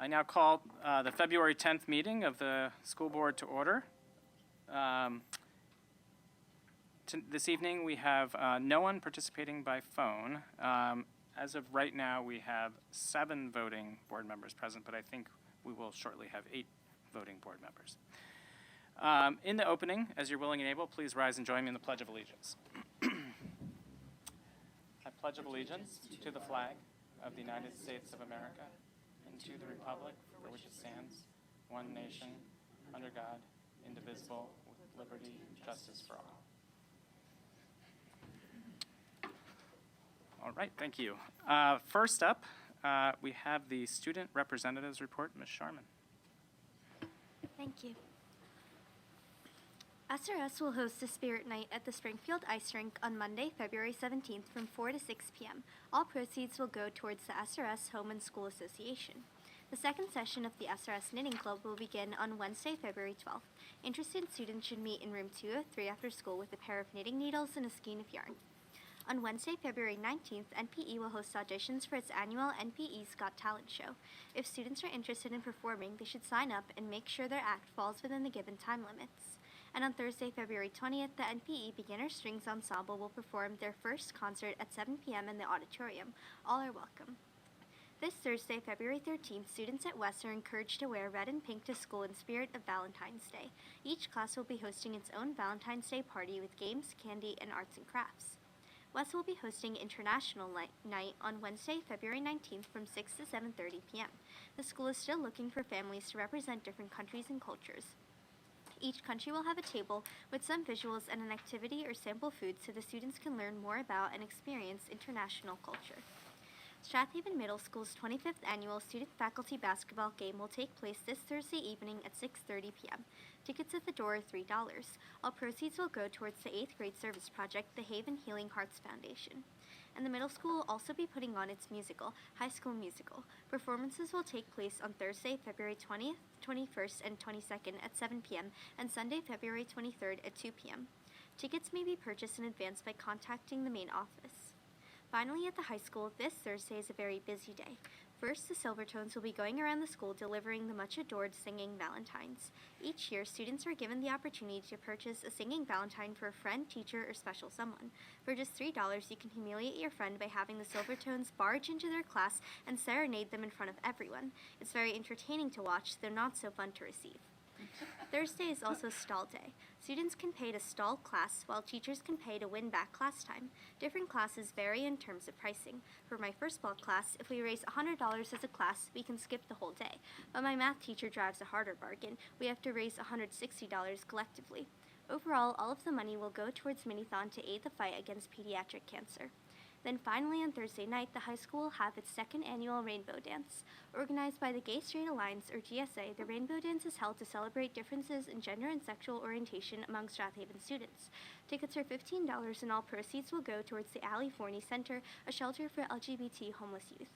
I now call the February 10th meeting of the school board to order. This evening we have no one participating by phone. As of right now, we have 7 voting board members present, but I think we will shortly have 8 voting board members. In the opening, as you're willing and able, please rise and join me in the Pledge of Allegiance. I pledge allegiance to the flag of the United States of America and to the republic for which it stands, one nation, under God, indivisible, with liberty and justice for all. All right, thank you. First up, we have the student representatives report. Ms. Sharman. Thank you. SRS will host a Spirit Night at the Springfield Ice Rink on Monday, February 17th from 4 to 6 p.m. All proceeds will go towards the SRS Home and School Association. The second session of the SRS Knitting Club will begin on Wednesday, February 12th. Interested students should meet in room 203 after school with a pair of knitting needles and a skein of yarn. On Wednesday, February 19th, NPE will host auditions for its annual NPE's Got Talent show. If students are interested in performing, they should sign up and make sure their act falls within the given time limits. And on Thursday, February 20th, the NPE Beginner Strings Ensemble will perform their first concert at 7 p.m. in the auditorium. All are welcome. This Thursday, February 13th, students at West are encouraged to wear red and pink to school in spirit of Valentine's Day. Each class will be hosting its own Valentine's Day party with games, candy, and arts and crafts. West will be hosting International Night on Wednesday, February 19th from 6 to 7:30 p.m. The school is still looking for families to represent different countries and cultures. Each country will have a table with some visuals and an activity or sample food so the students can learn more about and experience international culture. Strathaven Middle School's 25th annual student-faculty basketball game will take place this Thursday evening at 6:30 p.m. Tickets at the door are $3. All proceeds will go towards the 8th grade service project, the Haven Healing Hearts Foundation. And the middle school will also be putting on its musical, High School Musical. Performances will take place on Thursday, February 20th, 21st, and 22nd at 7 p.m. and Sunday, February 23rd at 2 p.m. Tickets may be purchased in advance by contacting the main office. Finally, at the high school, this Thursday is a very busy day. First, the Silvertones will be going around the school delivering the much-adored Singing Valentines. Each year, students are given the opportunity to purchase a singing valentine for a friend, teacher, or special someone. For just $3, you can humiliate your friend by having the Silvertones barge into their class and serenade them in front of everyone. It's very entertaining to watch, though not so fun to receive. Thursday is also stall day. Students can pay to stall class, while teachers can pay to win back class time. Different classes vary in terms of pricing. For my first ball class, if we raise $100 as a class, we can skip the whole day. But my math teacher drives a harder bargain. We have to raise $160 collectively. Overall, all of the money will go towards Minithon to aid the fight against pediatric cancer. Then finally on Thursday night, the high school will have its second annual Rainbow Dance. Organized by the Gay Straight Alliance, or GSA, the Rainbow Dance is held to celebrate differences in gender and sexual orientation among Strathaven students. Tickets are $15 and all proceeds will go towards the Allie Forney Center, a shelter for LGBT homeless youth.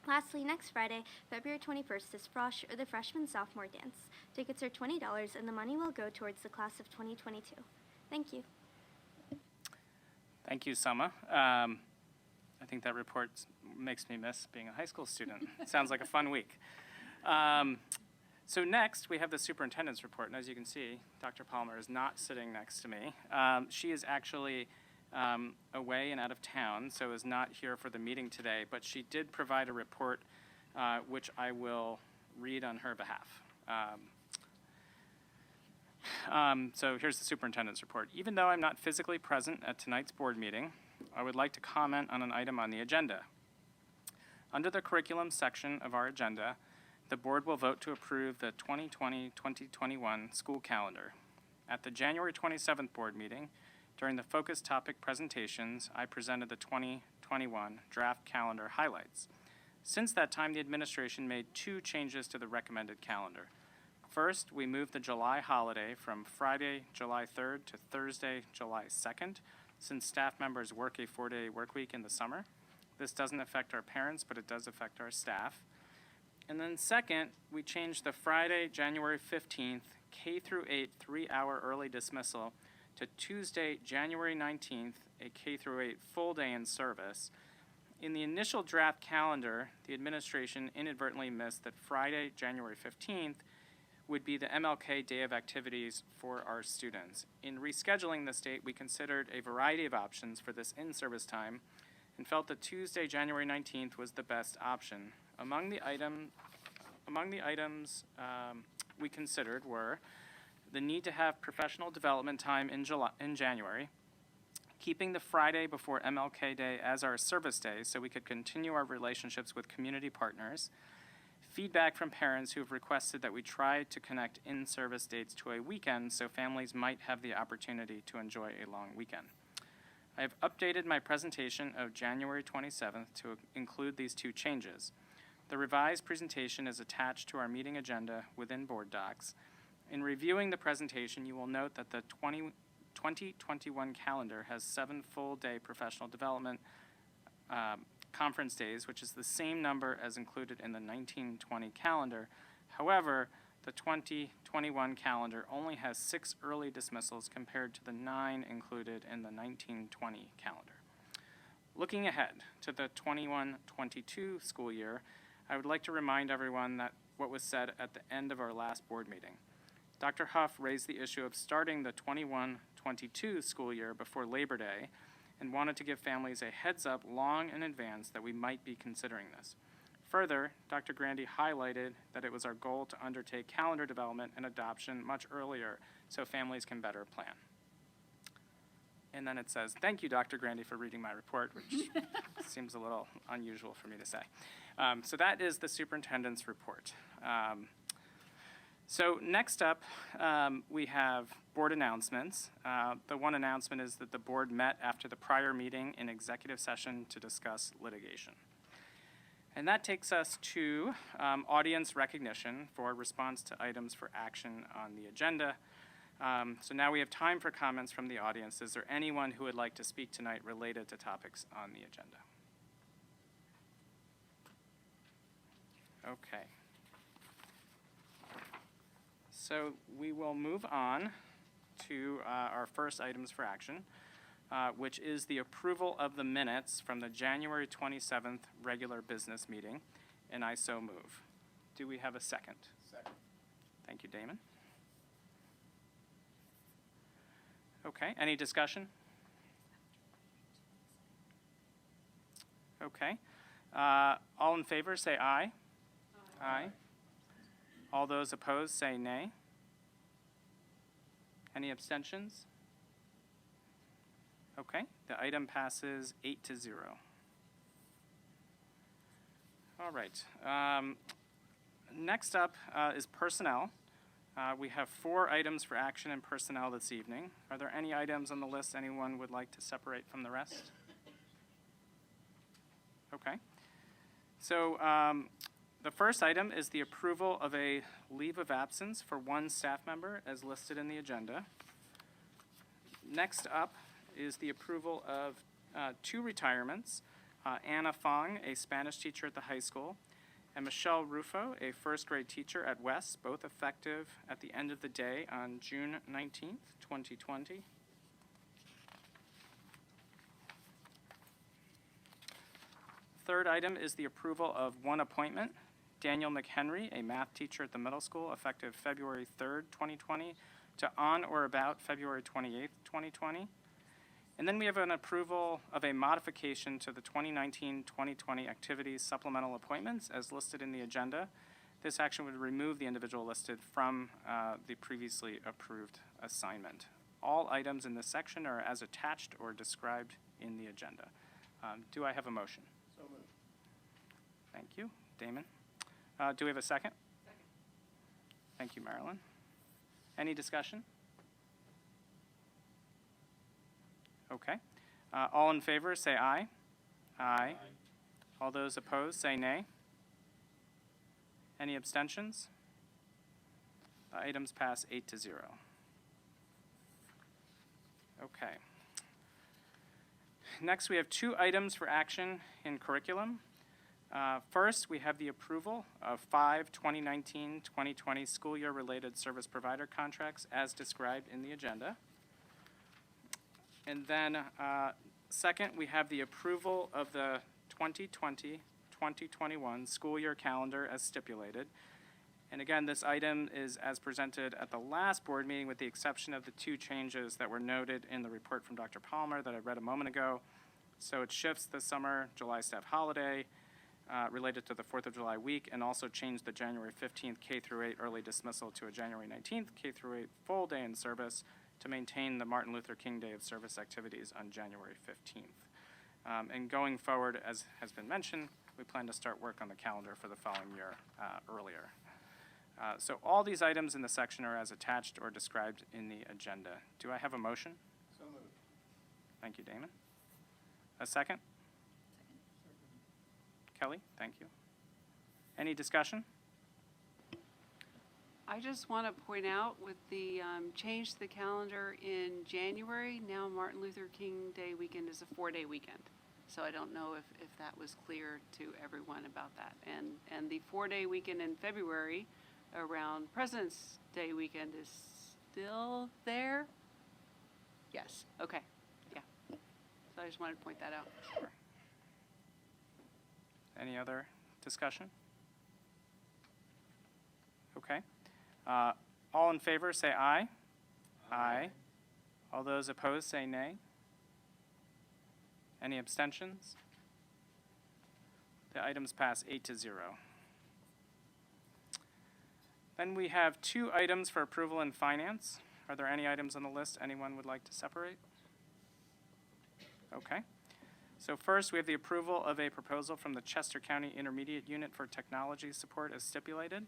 Lastly, next Friday, February 21st, is Frosh, or the Freshman-Sophomore Dance. Tickets are $20 and the money will go towards the class of 2022. Thank you. Thank you, Selma. I think that report makes me miss being a high school student. It sounds like a fun week. So next, we have the superintendent's report. And as you can see, Dr. Palmer is not sitting next to me. She is actually away and out of town, so is not here for the meeting today. But she did provide a report, which I will read on her behalf. So here's the superintendent's report. Even though I'm not physically present at tonight's board meeting, I would like to comment on an item on the agenda. Under the curriculum section of our agenda, the board will vote to approve the 2020-2021 school calendar. At the January 27th board meeting, during the focus topic presentations, I presented the 2021 draft calendar highlights. Since that time, the administration made 2 changes to the recommended calendar. First, we moved the July holiday from Friday, July 3rd to Thursday, July 2nd, since staff members work a 4-day work week in the summer. This doesn't affect our parents, but it does affect our staff. And then second, we changed the Friday, January 15th, K through 8 3-hour early dismissal to Tuesday, January 19th, a K through 8 full day in service. In the initial draft calendar, the administration inadvertently missed that Friday, January 15th, would be the MLK Day of Activities for our students. In rescheduling this date, we considered a variety of options for this in-service time and felt that Tuesday, January 19th was the best option. Among the items we considered were the need to have professional development time in January, keeping the Friday before MLK Day as our service day so we could continue our relationships with community partners, feedback from parents who have requested that we try to connect in-service dates to a weekend so families might have the opportunity to enjoy a long weekend. I have updated my presentation of January 27th to include these two changes. The revised presentation is attached to our meeting agenda within board docs. In reviewing the presentation, you will note that the 2021 calendar has 7 full-day professional development conference days, which is the same number as included in the 1920 calendar. However, the 2021 calendar only has 6 early dismissals compared to the 9 included in the 1920 calendar. Looking ahead to the 21-22 school year, I would like to remind everyone that what was said at the end of our last board meeting. Dr. Huff raised the issue of starting the 21-22 school year before Labor Day and wanted to give families a heads up long in advance that we might be considering this. Further, Dr. Grandy highlighted that it was our goal to undertake calendar development and adoption much earlier so families can better plan. And then it says, thank you, Dr. Grandy, for reading my report, which seems a little unusual for me to say. So that is the superintendent's report. So next up, we have board announcements. The one announcement is that the board met after the prior meeting in executive session to discuss litigation. And that takes us to audience recognition for response to items for action on the agenda. So now we have time for comments from the audience. Is there anyone who would like to speak tonight related to topics on the agenda? Okay. So we will move on to our first items for action, which is the approval of the minutes from the January 27th regular business meeting, and I so move. Do we have a second? Second. Thank you, Damon. Okay, any discussion? Okay. All in favor, say aye. Aye. All those opposed, say nay. Any abstentions? Okay, the item passes 8-0. All right. Next up is personnel. We have 4 items for action in personnel this evening. Are there any items on the list anyone would like to separate from the rest? Okay. So the first item is the approval of a leave of absence for 1 staff member as listed in the agenda. Next up is the approval of 2 retirements. Anna Fong, a Spanish teacher at the high school, and Michelle Rufo, a first grade teacher at West, both effective at the end of the day on June 19th, 2020. Third item is the approval of 1 appointment. Daniel McHenry, a math teacher at the middle school, effective February 3rd, 2020 to on or about February 28th, 2020. And then we have an approval of a modification to the 2019-2020 activities supplemental appointments as listed in the agenda. This action would remove the individual listed from the previously approved assignment. All items in this section are as attached or described in the agenda. Do I have a motion? So moved. Thank you. Damon? Do we have a second? Second. Thank you, Marilyn. Any discussion? Okay. All in favor, say aye. Aye. All those opposed, say nay. Any abstentions? The items pass 8-0. Okay. Next, we have 2 items for action in curriculum. First, we have the approval of 5 2019-2020 school year related service provider contracts as described in the agenda. And then second, we have the approval of the 2020-2021 school year calendar as stipulated. And again, this item is as presented at the last board meeting with the exception of the two changes that were noted in the report from Dr. Palmer that I read a moment ago. So it shifts the summer July staff holiday related to the 4th of July week, and also changed the January 15th K through 8 early dismissal to a January 19th K through 8 full day in service to maintain the Martin Luther King Day of Service activities on January 15th. And going forward, as has been mentioned, we plan to start work on the calendar for the following year earlier. So all these items in the section are as attached or described in the agenda. Do I have a motion? So moved. Thank you, Damon. A second? Kelly, thank you. Any discussion? I just want to point out with the change to the calendar in January, now Martin Luther King Day weekend is a 4-day weekend. So I don't know if that was clear to everyone about that. And the 4-day weekend in February around President's Day weekend is still there? Yes, okay, yeah. So I just wanted to point that out. Sure. Any other discussion? Okay. All in favor, say aye. Aye. All those opposed, say nay. Any abstentions? The items pass 8-0. Then we have 2 items for approval in finance. Are there any items on the list anyone would like to separate? Okay. So first, we have the approval of a proposal from the Chester County Intermediate Unit for Technology Support as stipulated.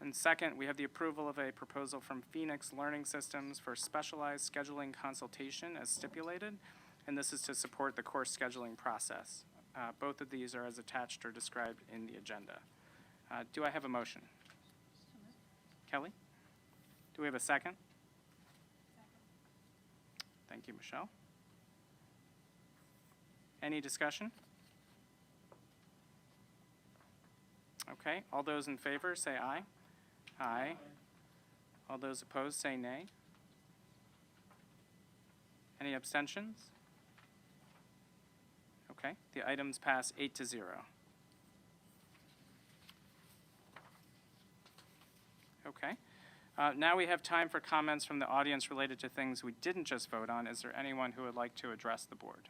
And second, we have the approval of a proposal from Phoenix Learning Systems for specialized scheduling consultation as stipulated. And this is to support the course scheduling process. Both of these are as attached or described in the agenda. Do I have a motion? Kelly? Do we have a second? Thank you, Michelle. Any discussion? Okay, all those in favor say aye. Aye. All those opposed say nay. Any abstentions? Okay, the items pass 8-0. Okay. Now we have time for comments from the audience related to things we didn't just vote on. Is there anyone who would like to address the board?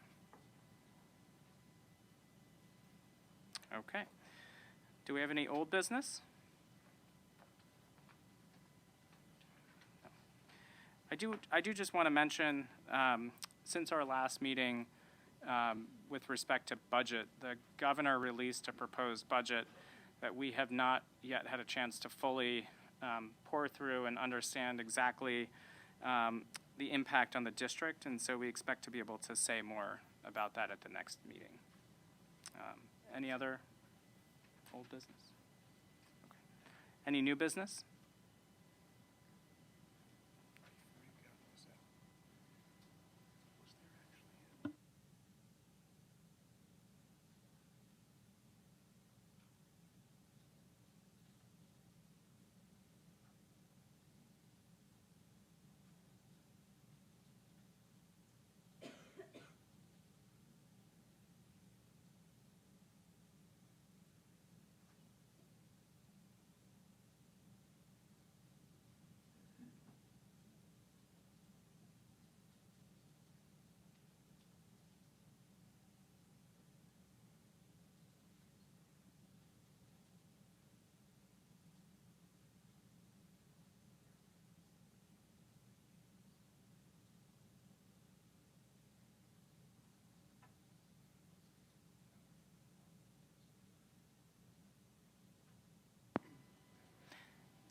Okay. Do we have any old business? No. I do just want to mention, since our last meeting, with respect to budget, the governor released a proposed budget that we have not yet had a chance to fully pour through and understand exactly the impact on the district, and so we expect to be able to say more about that at the next meeting. Any other old business? Okay. Any new business?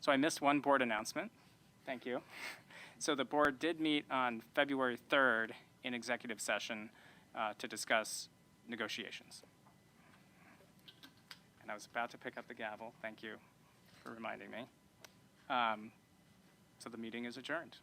So I missed one board announcement. Thank you. So the board did meet on February 3rd in executive session to discuss negotiations. And I was about to pick up the gavel. Thank you for reminding me. So the meeting is adjourned.